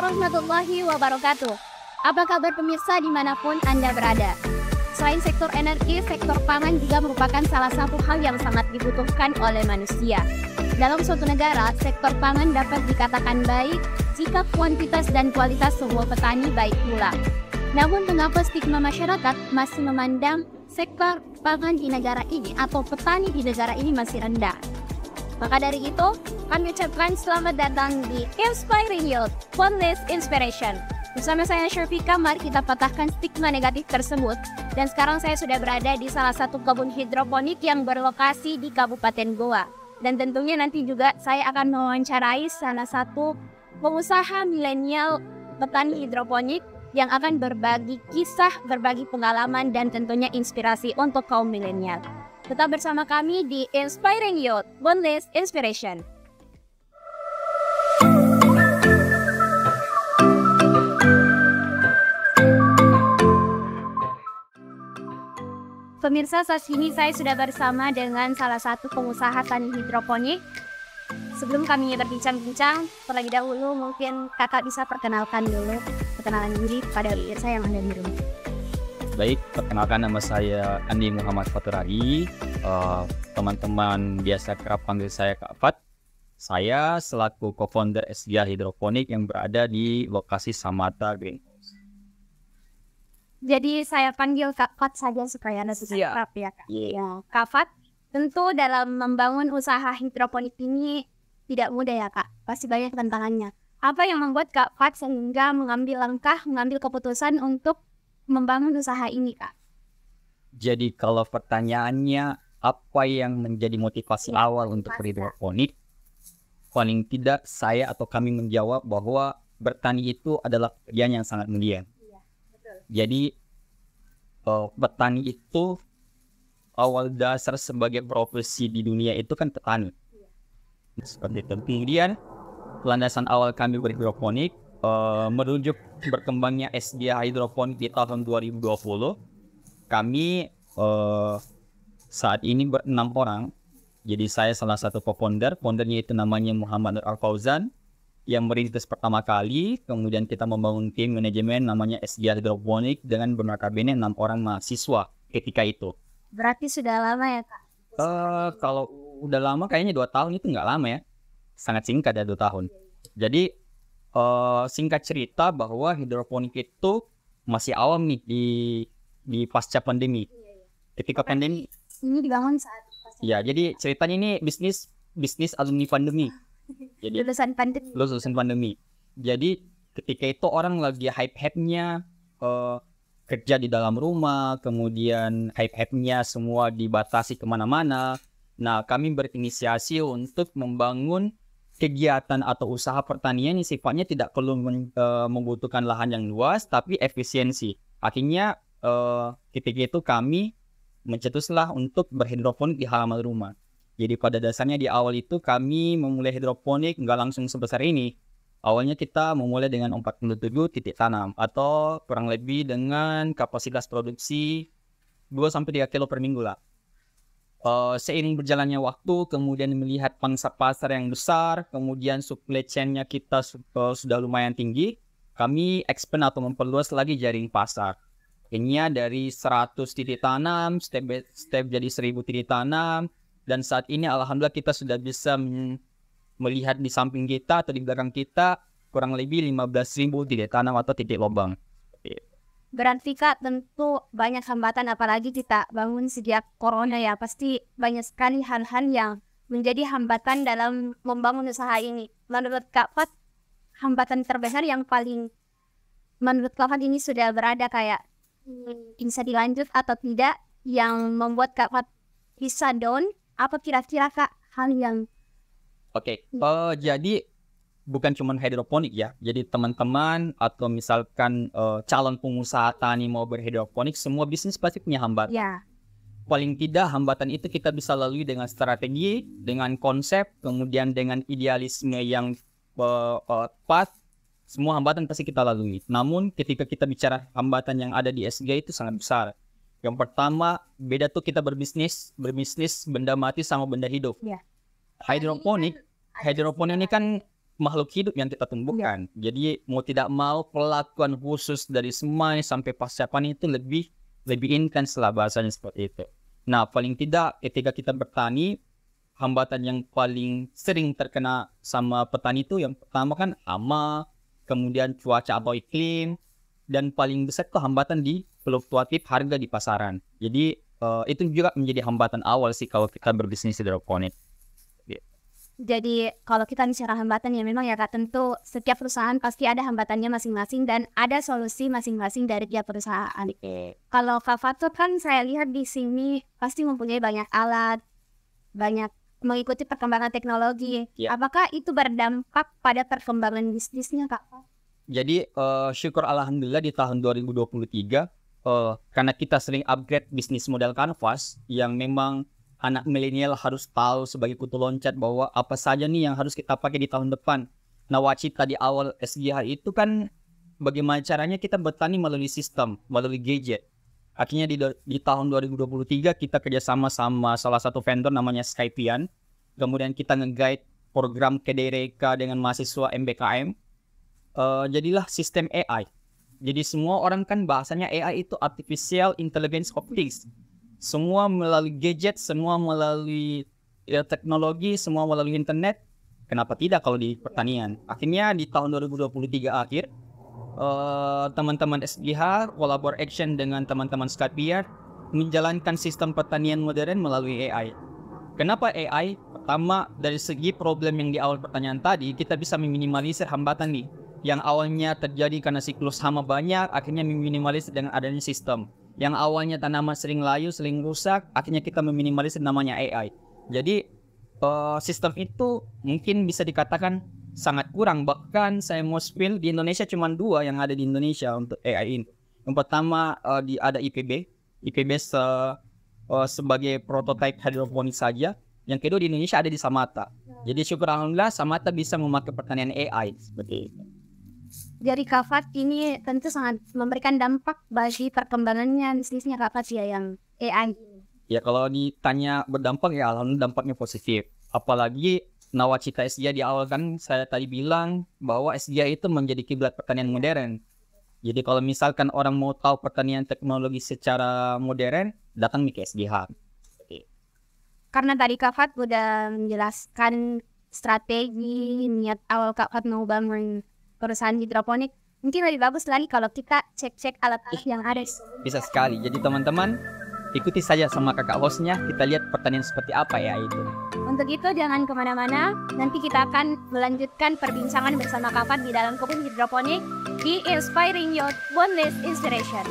warahmatullahi wabarakatuh. Apa kabar pemirsa dimanapun Anda berada? Selain sektor energi, sektor pangan juga merupakan salah satu hal yang sangat dibutuhkan oleh manusia. Dalam suatu negara, sektor pangan dapat dikatakan baik jika kuantitas dan kualitas semua petani baik pula. Namun mengapa stigma masyarakat masih memandang sektor pangan di negara ini atau petani di negara ini masih rendah? Maka dari itu, kami ucapkan selamat datang di Inspiring Youth, Boundless Inspiration. Bersama saya Syarifika, mari kita patahkan stigma negatif tersebut. Dan sekarang saya sudah berada di salah satu kebun hidroponik yang berlokasi di Kabupaten Goa. Dan tentunya nanti juga saya akan mewawancarai salah satu pengusaha milenial petani hidroponik yang akan berbagi kisah, berbagi pengalaman, dan tentunya inspirasi untuk kaum milenial. Tetap bersama kami di Inspiring Youth, Boundless Inspiration. Pemirsa, saat ini saya sudah bersama dengan salah satu pengusaha tani hidroponik. Sebelum kami berbincang-bincang, terlebih dahulu mungkin kakak bisa perkenalkan diri pada pemirsa yang ada di rumah. Baik, perkenalkan nama saya Andi Muhammad Faturari. Teman-teman biasa kerap panggil saya Kak Fat. Saya selaku co-founder SGA Hidroponik yang berada di lokasi Samata Greenhouse. Jadi saya panggil Kak Fat saja supaya Anda bisa kerap ya Kak. Ya, Kak Fat, tentu dalam membangun usaha hidroponik ini tidak mudah ya Kak. Pasti banyak tantangannya. Apa yang membuat Kak Fat sehingga mengambil keputusan untuk membangun usaha ini Kak? Jadi kalau pertanyaannya apa yang menjadi motivasi awal untuk berhidroponik, paling tidak saya atau kami menjawab bahwa bertani itu adalah pekerjaan yang sangat mulia. Jadi petani itu awal dasar sebagai profesi di dunia itu kan petani. Seperti itu. Kemudian landasan awal kami berhidroponik merujuk berkembangnya SGA Hidroponik di tahun 2020. Kami saat ini ber-6 orang. Jadi saya salah satu co-founder. Foundernya itu namanya Muhammad Nur Al-Fauzan yang merintis pertama kali. Kemudian kita membangun tim manajemen namanya SGA Hidroponik dengan bernotabene 6 orang mahasiswa ketika itu. Berarti sudah lama ya Kak? Kalau udah lama kayaknya 2 tahun itu nggak lama ya. Sangat singkat ya 2 tahun. Jadi singkat cerita bahwa hidroponik itu masih awam nih di pasca pandemi. Ketika pandemi ini dibangun saat pasca. Ya, jadi ceritanya ini bisnis alumni pandemi. Jadi lulusan pandemi. Jadi ketika itu orang lagi hype-nya kerja di dalam rumah, kemudian hype-nya semua dibatasi kemana-mana. Nah, kami berinisiasi untuk membangun kegiatan atau usaha pertanian yang sifatnya tidak perlu membutuhkan lahan yang luas, tapi efisiensi. Akhirnya ketika itu kami mencetuslah untuk berhidroponik di halaman rumah. Jadi pada dasarnya di awal itu kami memulai hidroponik nggak langsung sebesar ini. Awalnya kita memulai dengan 47 titik tanam atau kurang lebih dengan kapasitas produksi 2-3 kilo per minggu lah. Seiring berjalannya waktu, kemudian melihat pangsa pasar yang besar, kemudian supply chain-nya kita sudah lumayan tinggi, kami expand atau memperluas lagi jaring pasar. Akhirnya dari 100 titik tanam, step by step jadi 1000 titik tanam, dan saat ini alhamdulillah kita sudah bisa melihat di samping kita atau di belakang kita kurang lebih 15.000 titik tanam atau titik lubang. Berarti Kak, tentu banyak hambatan apalagi kita bangun sejak corona ya. Pasti banyak sekali hal-hal yang menjadi hambatan dalam membangun usaha ini. Menurut Kak Fat, hambatan terbesar yang paling menurut Kak Fat ini sudah berada kayak bisa dilanjut atau tidak yang membuat Kak Fat bisa down? Apa kira-kira Kak hal yang jadi bukan cuma hidroponik ya. Jadi teman-teman atau misalkan calon pengusaha tani mau berhidroponik, semua bisnis pasti punya hambatan. Ya. Paling tidak hambatan itu kita bisa lalui dengan strategi, dengan konsep, kemudian dengan idealisme yang tepat. Semua hambatan pasti kita lalui. Namun ketika kita bicara hambatan yang ada di SGA itu sangat besar. Yang pertama, beda tuh kita berbisnis benda mati sama benda hidup. Ya. Hidroponik ini kan makhluk hidup yang kita tumbuhkan. Jadi mau tidak mau perlakuan khusus dari semai sampai pasca panen itu lebih intens lah bahasanya seperti itu. Nah, paling tidak ketika kita bertani, hambatan yang paling sering terkena sama petani itu yang pertama kan hama, kemudian cuaca atau iklim, dan paling besar itu hambatan di fluktuatif harga di pasaran. Jadi itu juga menjadi hambatan awal sih kalau kita berbisnis hidroponik. Jadi kalau kita bicara hambatan ya memang ya Kak, tentu setiap perusahaan pasti ada hambatannya masing-masing dan ada solusi masing-masing dari tiap perusahaan. Kalau Kak Fatur kan saya lihat di sini pasti mempunyai banyak alat, banyak mengikuti perkembangan teknologi. Apakah itu berdampak pada perkembangan bisnisnya Kak? Jadi syukur alhamdulillah di tahun 2023 karena kita sering upgrade bisnis model Canvas yang memang anak milenial harus tahu sebagai kutu loncat bahwa apa saja nih yang harus kita pakai di tahun depan. Nawacita di awal SGH itu kan bagaimana caranya kita bertani melalui sistem, melalui gadget. Akhirnya di tahun 2023 kita kerjasama sama salah satu vendor namanya Skypian. Kemudian kita nge-guide program KDRK dengan mahasiswa MBKM. Jadilah sistem AI. Jadi semua orang kan bahasanya AI itu Artificial Intelligence of Things. Semua melalui gadget, semua melalui teknologi, semua melalui internet. Kenapa tidak kalau di pertanian? Akhirnya di tahun 2023 akhir, teman-teman SGH collaboration dengan teman-teman Skypian menjalankan sistem pertanian modern melalui AI. Kenapa AI? Pertama, dari segi problem yang di awal pertanyaan tadi, kita bisa meminimalisir hambatan nih. Yang awalnya terjadi karena siklus hama banyak, akhirnya meminimalisir dengan adanya sistem. Yang awalnya tanaman sering layu, sering rusak, akhirnya kita meminimalisir namanya AI. Jadi sistem itu mungkin bisa dikatakan sangat kurang. Bahkan saya mau spill di Indonesia cuma 2 yang ada di Indonesia untuk AI ini. Yang pertama ada IPB sebagai prototipe hidroponik saja. Yang kedua di Indonesia ada di Samata. Jadi syukur alhamdulillah Samata bisa memakai pertanian AI seperti itu. Jadi Kak Fat ini tentu sangat memberikan dampak bagi perkembangannya bisnisnya Kak Fat ya yang AI. Ya kalau ditanya berdampak ya alhamdulillah dampaknya positif. Apalagi nawacita SGH di awal kan saya tadi bilang bahwa SGH itu menjadi kiblat pertanian modern. Jadi kalau misalkan orang mau tahu pertanian teknologi secara modern, datang ke SGH. Karena tadi Kak Fat udah menjelaskan strategi, niat awal Kak Fat mau bangun perusahaan hidroponik, mungkin lebih bagus lagi kalau kita cek-cek alat-alat yang ada. Bisa sekali. Jadi teman-teman ikuti saja sama kakak hostnya, kita lihat pertanian seperti apa ya itu. Untuk itu jangan kemana-mana, nanti kita akan melanjutkan perbincangan bersama Kak Fat di dalam kebun hidroponik di Inspiring Youth Boundless Inspiration.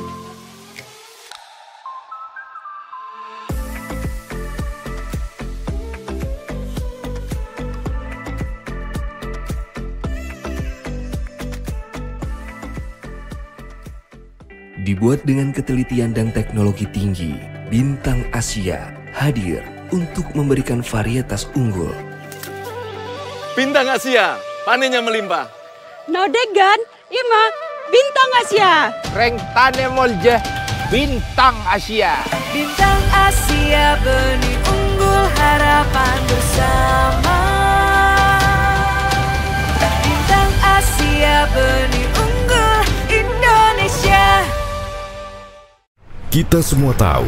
Dibuat dengan ketelitian dan teknologi tinggi, Bintang Asia hadir untuk memberikan varietas unggul. Bintang Asia, panennya melimpah. Nodegan, ima, Bintang Asia. Reng tane molje, Bintang Asia. Bintang Asia, benih unggul harapan bersama. Bintang Asia, benih unggul Indonesia. Kita semua tahu,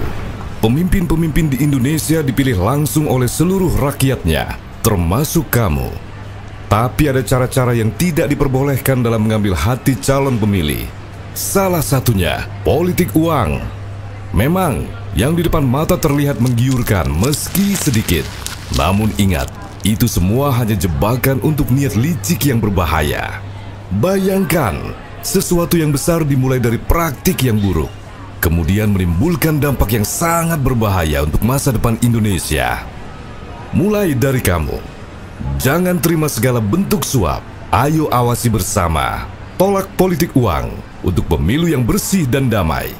pemimpin-pemimpin di Indonesia dipilih langsung oleh seluruh rakyatnya, termasuk kamu. Tapi ada cara-cara yang tidak diperbolehkan dalam mengambil hati calon pemilih. Salah satunya, politik uang. Memang, yang di depan mata terlihat menggiurkan meski sedikit. Namun ingat, itu semua hanya jebakan untuk niat licik yang berbahaya. Bayangkan, sesuatu yang besar dimulai dari praktik yang buruk, kemudian menimbulkan dampak yang sangat berbahaya untuk masa depan Indonesia. Mulai dari kamu. Jangan terima segala bentuk suap. Ayo awasi bersama. Tolak politik uang untuk pemilu yang bersih dan damai.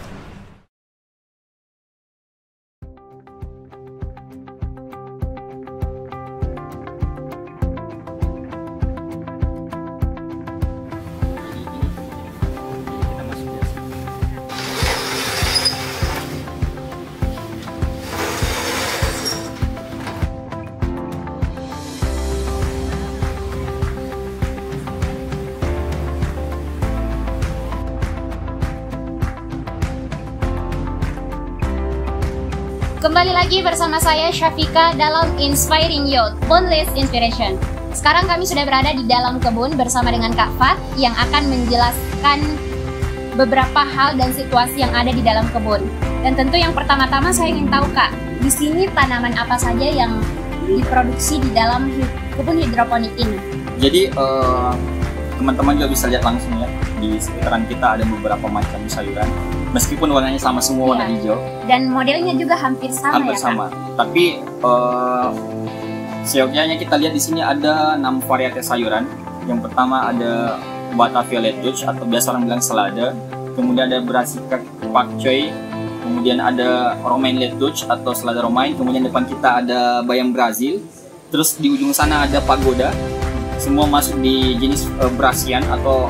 Kembali lagi bersama saya Syafika dalam Inspiring Youth, Boundless Inspiration. Sekarang kami sudah berada di dalam kebun bersama dengan Kak Fat yang akan menjelaskan beberapa hal dan situasi yang ada di dalam kebun. Dan tentu yang pertama-tama saya ingin tahu Kak, di sini tanaman apa saja yang diproduksi di dalam kebun hidroponik ini? Jadi teman-teman juga bisa lihat langsung ya, di sekitaran kita ada beberapa macam sayuran. Meskipun warnanya sama semua, warna hijau. Dan modelnya juga hampir sama hampir ya sama. Kak? Tapi seyogyanya kita lihat di sini ada 6 varietas sayuran. Yang pertama ada Batavia lettuce atau biasa orang bilang selada. Kemudian ada Brassica pak choy. Kemudian ada romaine lettuce atau selada romaine. Kemudian depan kita ada bayam Brazil. Terus di ujung sana ada pagoda. Semua masuk di jenis Brasian atau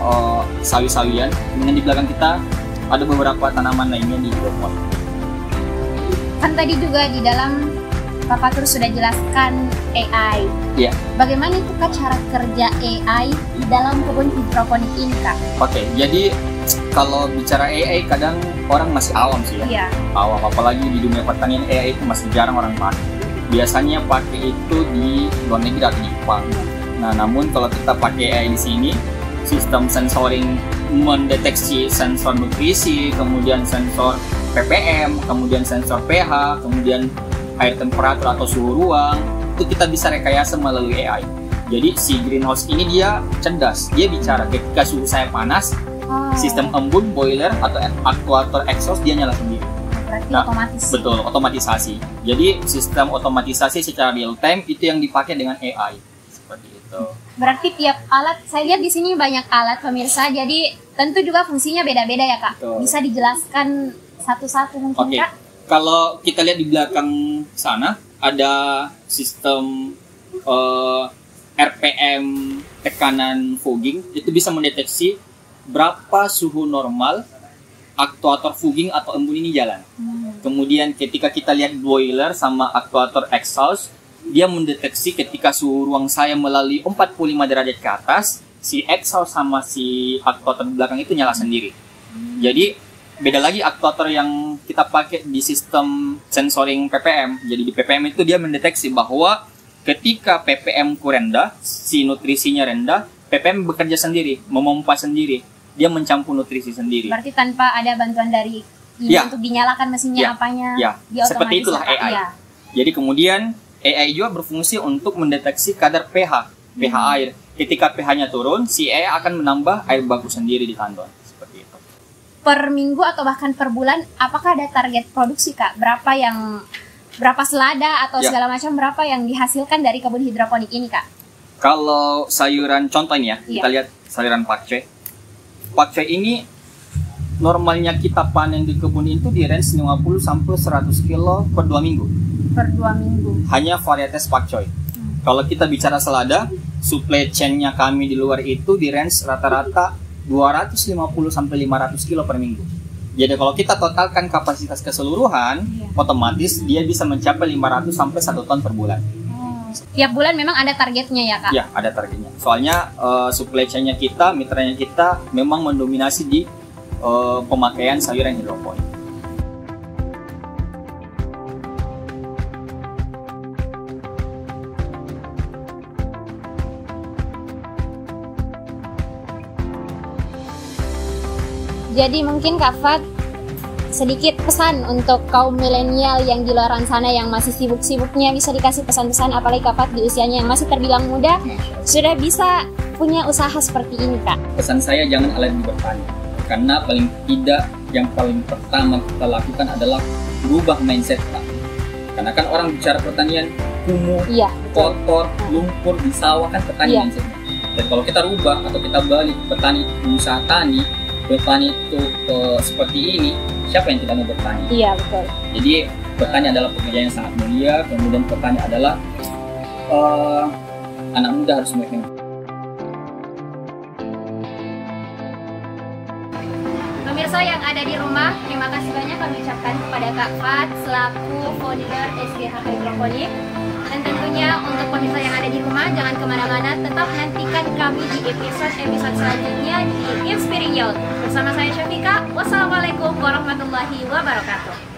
sawi-sawian. Kemudian di belakang kita ada beberapa tanaman lainnya di hidroponik. Kan tadi juga di dalam Bapak terus sudah jelaskan AI. Iya. Bagaimana itu Kak cara kerja AI di dalam kebun hidroponik ini Kak? Oke, jadi kalau bicara AI kadang orang masih awam sih ya. Iya. Awam, apalagi di dunia pertanian AI itu masih jarang orang pakai. Biasanya pakai itu di luar negeri atau di Jepang. Nah, namun kalau kita pakai AI di sini, sistem sensoring mendeteksi sensor nutrisi, kemudian sensor ppm, kemudian sensor pH, kemudian air temperatur atau suhu ruang, itu kita bisa rekayasa melalui AI. Jadi si greenhouse ini dia cerdas, dia bicara ketika suhu saya panas, sistem embun, boiler atau aktuator exhaust dia nyala sendiri. Berarti nah, otomatis. Betul, otomatisasi. Jadi sistem otomatisasi secara real time itu yang dipakai dengan AI. Seperti itu. Berarti tiap alat, saya lihat di sini banyak alat pemirsa, jadi tentu juga fungsinya beda-beda ya Kak. Betul. Bisa dijelaskan satu-satu mungkin Kak? Kalau kita lihat di belakang sana ada sistem RPM tekanan fogging, itu bisa mendeteksi berapa suhu normal aktuator fogging atau embun ini jalan. Kemudian ketika kita lihat boiler sama aktuator exhaust, dia mendeteksi ketika suhu ruang saya melalui 45 derajat ke atas, si exhaust sama si aktuator di belakang itu nyala sendiri. Jadi beda lagi aktuator yang kita pakai di sistem sensoring ppm. Jadi di ppm itu dia mendeteksi bahwa ketika ppm ku rendah, si nutrisinya rendah, ppm bekerja sendiri, memompa sendiri, dia mencampur nutrisi sendiri. Berarti tanpa ada bantuan dari untuk dinyalakan mesinnya apanya, dia seperti itulah AI. Ya. Jadi kemudian AI juga berfungsi untuk mendeteksi kadar pH air. Ketika pH-nya turun, si AI akan menambah air baku sendiri di tandon. Seperti itu. Per minggu atau bahkan per bulan, apakah ada target produksi Kak? Berapa selada atau segala macam, berapa yang dihasilkan dari kebun hidroponik ini Kak? Kalau sayuran contoh ini ya, kita lihat sayuran pakcoy. Pakcoy ini normalnya kita panen di kebun itu di range 50 sampai 100 kilo per 2 minggu. Per 2 minggu. Hanya varietas pakcoy. Kalau kita bicara selada, supply chain-nya kami di luar itu di range rata-rata 250 sampai 500 kilo per minggu. Jadi kalau kita totalkan kapasitas keseluruhan, otomatis dia bisa mencapai 500 sampai 1 ton per bulan. Tiap bulan memang ada targetnya ya Kak? Ya, ada targetnya. Soalnya supply chain-nya kita, mitranya kita memang mendominasi di pemakaian sayuran hidroponik. Jadi mungkin Kak Fat sedikit pesan untuk kaum milenial yang di luar sana yang masih sibuk-sibuknya, bisa dikasih pesan-pesan, apalagi Kak Fat di usianya yang masih terbilang muda sudah bisa punya usaha seperti ini Kak. Pesan saya jangan alergi bertani, karena paling tidak yang paling pertama kita lakukan adalah berubah mindset Kak. Karena kan orang bicara pertanian kumuh, kotor, lumpur di sawah kan petani mindsetnya. Dan kalau kita rubah atau kita balik petani usaha tani, bertani itu seperti ini, siapa yang tidak mau bertani? Iya, betul. Jadi bertani adalah pekerjaan yang sangat mulia, kemudian bertani adalah anak muda harus memiliki. Pemirsa yang ada di rumah, terima kasih banyak kami ucapkan kepada Kak Fat selaku founder SDH Hidroponik. Dan tentunya untuk pemirsa yang ada di rumah, jangan kemana-mana, tetap nantikan kami di episode selanjutnya di Inspiring Youth. Bersama saya Syafika, wassalamualaikum warahmatullahi wabarakatuh.